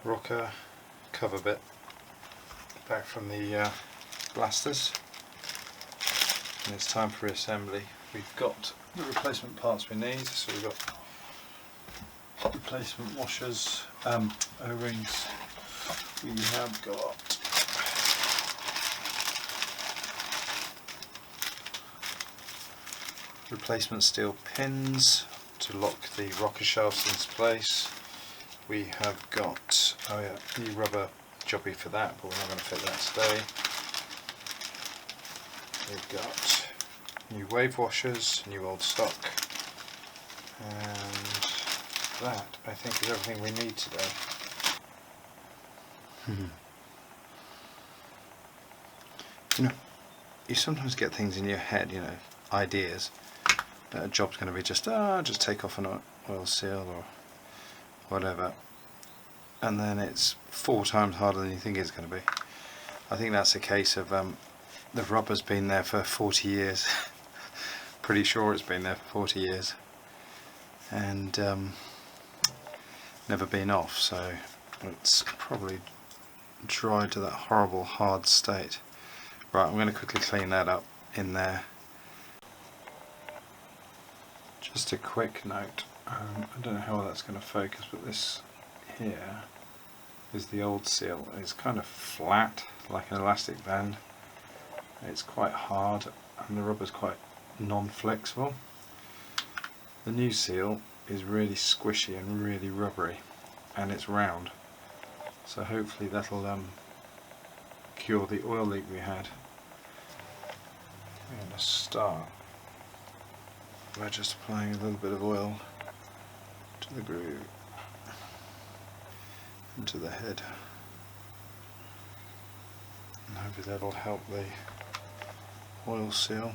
rocker cover bit back from the blasters, and it's time for reassembly. We've got the replacement parts we need, so we've got replacement washers, O-rings, we have got replacement steel pins to lock the rocker shafts into place. We have got, oh yeah, the rubber jobby for that, but we're not going to fit that today. We've got new wave washers, new old stock, and that I think is everything we need today. You know, you sometimes get things in your head, you know, ideas that a job's going to be just take off an oil seal or whatever, and then it's 4 times harder than you think it's going to be. I think that's a case of the rubber's been there for 40 years. Pretty sure it's been there for 40 years and never been off, so it's probably dried to that horrible hard state. Right, I'm going to quickly clean that up in there. Just a quick note, I don't know how well that's going to focus, but this here is the old seal. It's kind of flat like an elastic band. It's quite hard and the rubber's quite non-flexible. The new seal is really squishy and really rubbery, and it's round, so hopefully that'll cure the oil leak we had. I'm going to start by just applying a little bit of oil to the groove and to the head, and hopefully that'll help the oil seal,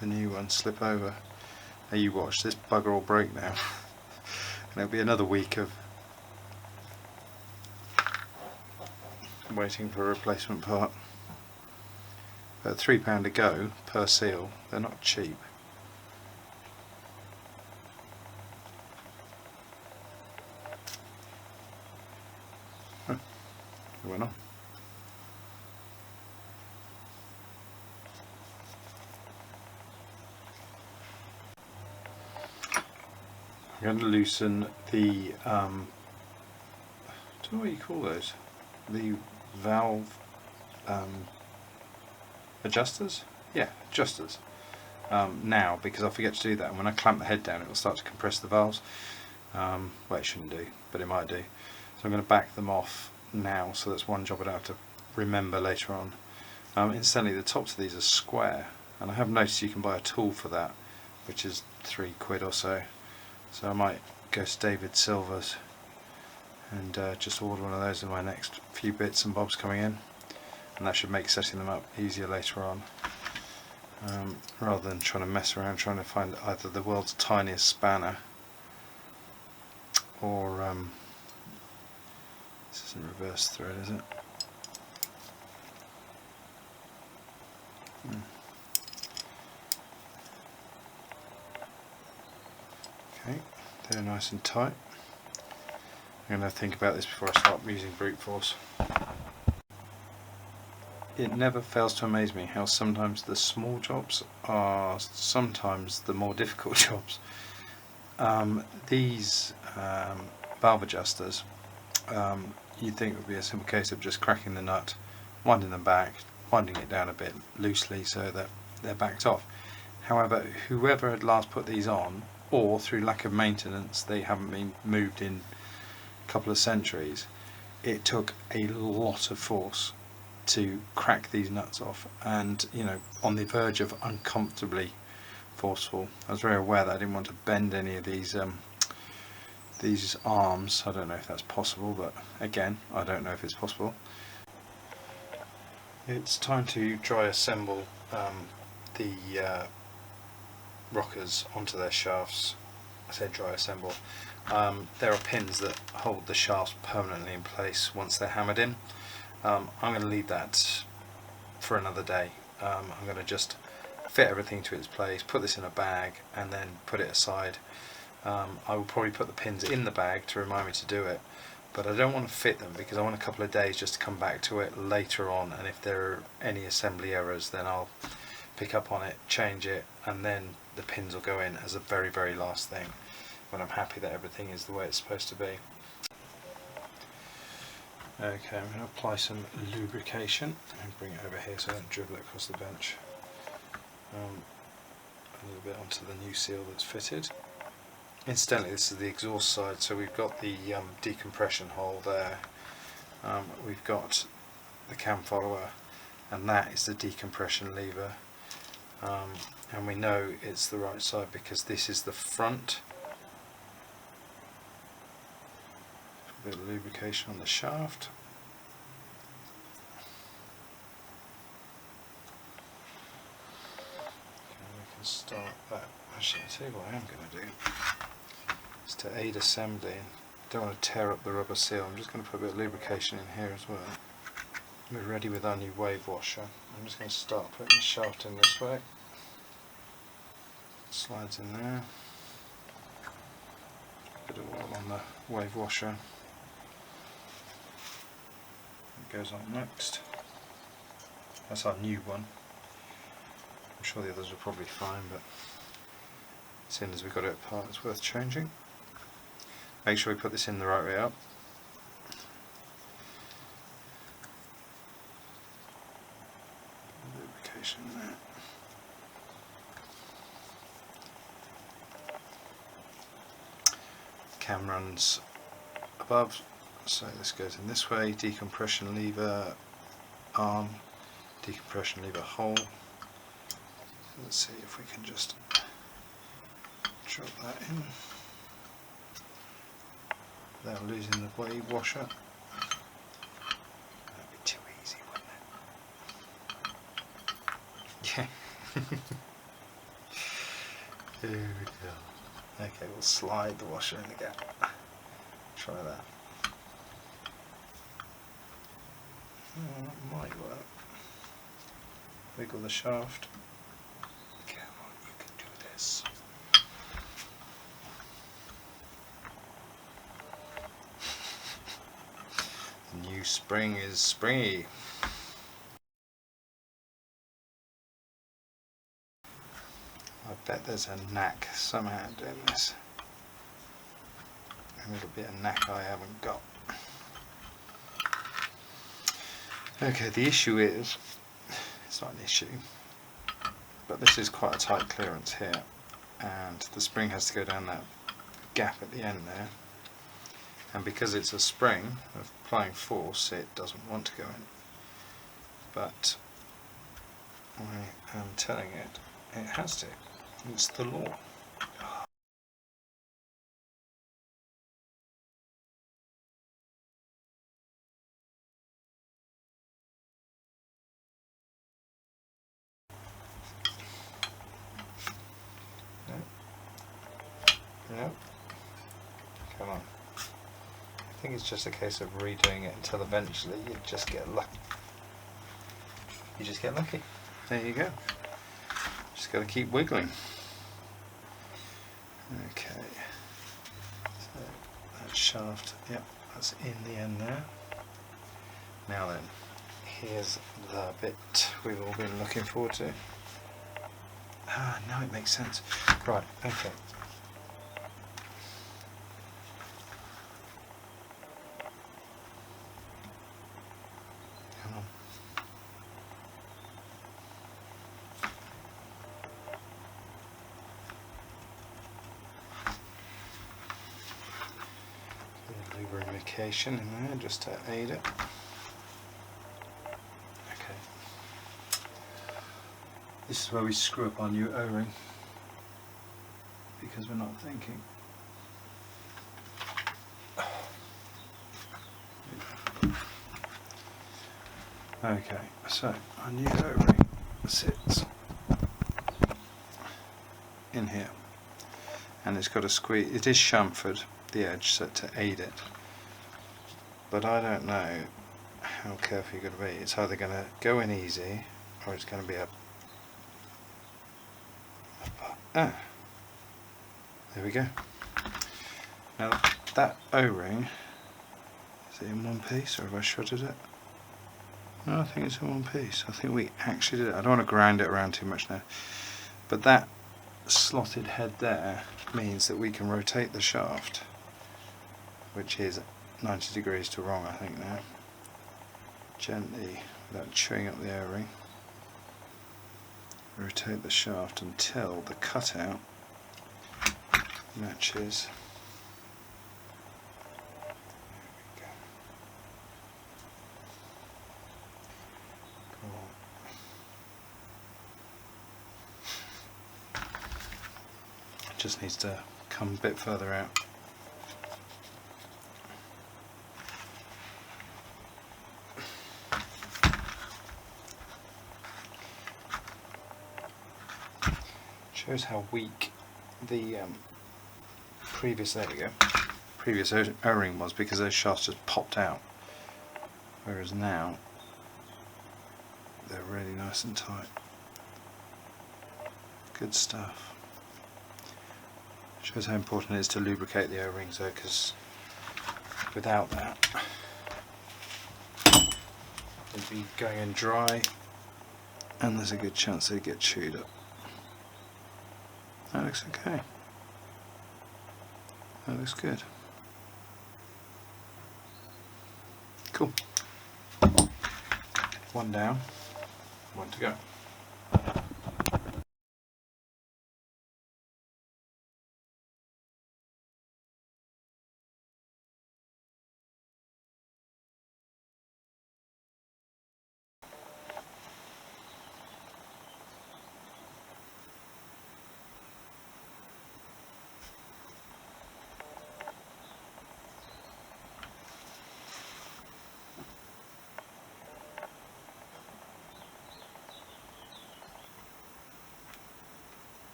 the new one, slip over. Now you watch, this bugger will break now and it'll be another week of waiting for a replacement part. At £3 a go per seal, they're not cheap. Oh, it went on. I'm going to loosen the, I don't know what you call those, the valve adjusters? Yeah, adjusters. Now, because I forget to do that, and when I clamp the head down it will start to compress the valves. Well, it shouldn't do, but it might do. So I'm going to back them off now, so that's one job I don't have to remember later on. Incidentally, the tops of these are square, and I have noticed you can buy a tool for that, which is £3 or so. So I might go to David Silver's and just order one of those in my next few bits and bobs coming in, and that should make setting them up easier later on, rather than trying to mess around trying to find either the world's tiniest spanner or this isn't reverse thread, is it? Okay, they're nice and tight. I'm going to think about this before I start using brute force. It never fails to amaze me how sometimes the small jobs are sometimes the more difficult jobs. These valve adjusters, you'd think would be a simple case of just cracking the nut, winding them back, winding it down a bit loosely so that they're backed off. However, whoever had last put these on, or through lack of maintenance they haven't been moved in a couple of centuries, it took a lot of force to crack these nuts off, and you know, on the verge of uncomfortably forceful. I was very aware that I didn't want to bend any of these arms. I don't know if that's possible, but again, I don't know if it's possible. It's time to dry assemble the rockers onto their shafts. I said dry assemble. There are pins that hold the shafts permanently in place once they're hammered in. I'm going to leave that for another day. I'm going to just fit everything to its place, put this in a bag and then put it aside. I will probably put the pins in the bag to remind me to do it, but I don't want to fit them because I want a couple of days just to come back to it later on, and if there are any assembly errors then I'll pick up on it, change it, and then the pins will go in as a very, very last thing when I'm happy that everything is the way it's supposed to be. Okay, I'm going to apply some lubrication and bring it over here so I don't dribble it across the bench. A little bit onto the new seal that's fitted. Incidentally, this is the exhaust side, so we've got the decompression hole there, we've got the cam follower, and that is the decompression lever, and we know it's the right side because this is the front. A bit of lubrication on the shaft. Okay, we can start that. Actually, I'll tell you what I am going to do. Is to aid assembly, and don't want to tear up the rubber seal. I'm just going to put a bit of lubrication in here as well. We're ready with our new wave washer. I'm just going to start putting the shaft in this way. Slides in there. Bit of oil on the wave washer. It goes on next. That's our new one. I'm sure the others are probably fine, but seeing as we've got it apart, it's worth changing. Make sure we put this in the right way up. Lubrication there. Cam runs above, so this goes in this way. Decompression lever arm, decompression lever hole. Let's see if we can just drop that in without losing the wave washer. That'd be too easy, wouldn't it? Yeah. There we go. Okay, we'll slide the washer in the gap. Try that. Oh, that might work. Wiggle the shaft. Come on, you can do this. The new spring is springy. I bet there's a knack somehow doing this. A little bit of knack I haven't got. Okay, the issue is, it's not an issue, but this is quite a tight clearance here, and the spring has to go down that gap at the end there, and because it's a spring of applying force, it doesn't want to go in, but I am telling it, it has to. It's the law. No. Come on. I think it's just a case of redoing it until eventually you just get lucky. You just get lucky. There you go. Just got to keep wiggling. Okay. So that shaft, yep, that's in the end there. Now then, here's the bit we've all been looking forward to. Ah, now it makes sense. Right, okay. Come on. Lubrication in there just to aid it. Okay. This is where we screw up our new O-ring because we're not thinking. Okay, so our new O-ring sits in here, and it's got a squeeze. It is chamfered, the edge, so to aid it. But I don't know how careful you're going to be. It's either going to go in easy, or it's going to be a there we go. Now that O-ring it in one piece, or have I shredded it? No, I think it's in one piece. I think we actually did it. I don't want to grind it around too much now. But that slotted head there means that we can rotate the shaft, which is 90 degrees to wrong, I think now. Gently, without chewing up the O-ring. Rotate the shaft until the cutout matches. Just needs to come a bit further out. Shows how weak the previous O-ring was, because those shafts just popped out, whereas now they're really nice and tight. Good stuff. Shows how important it is to lubricate the O-rings though, because without that they'd be going in dry and there's a good chance they'd get chewed up. That looks okay. That looks good. Cool. One down, one to go.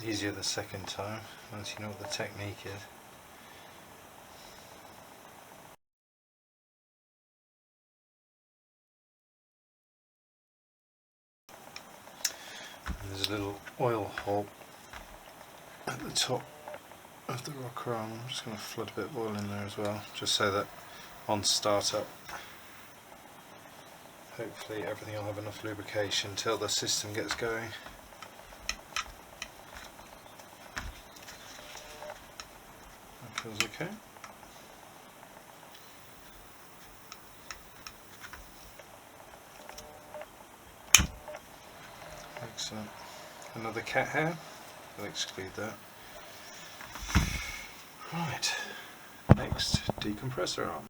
Easier the second time, once you know what the technique is. And there's a little oil hole at the top of the rocker arm. I'm just going to flood a bit of oil in there as well, just so that on startup hopefully everything will have enough lubrication till the system gets going. Feels okay. Excellent. Another cat hair. I'll exclude that. Right. Next, decompressor arm.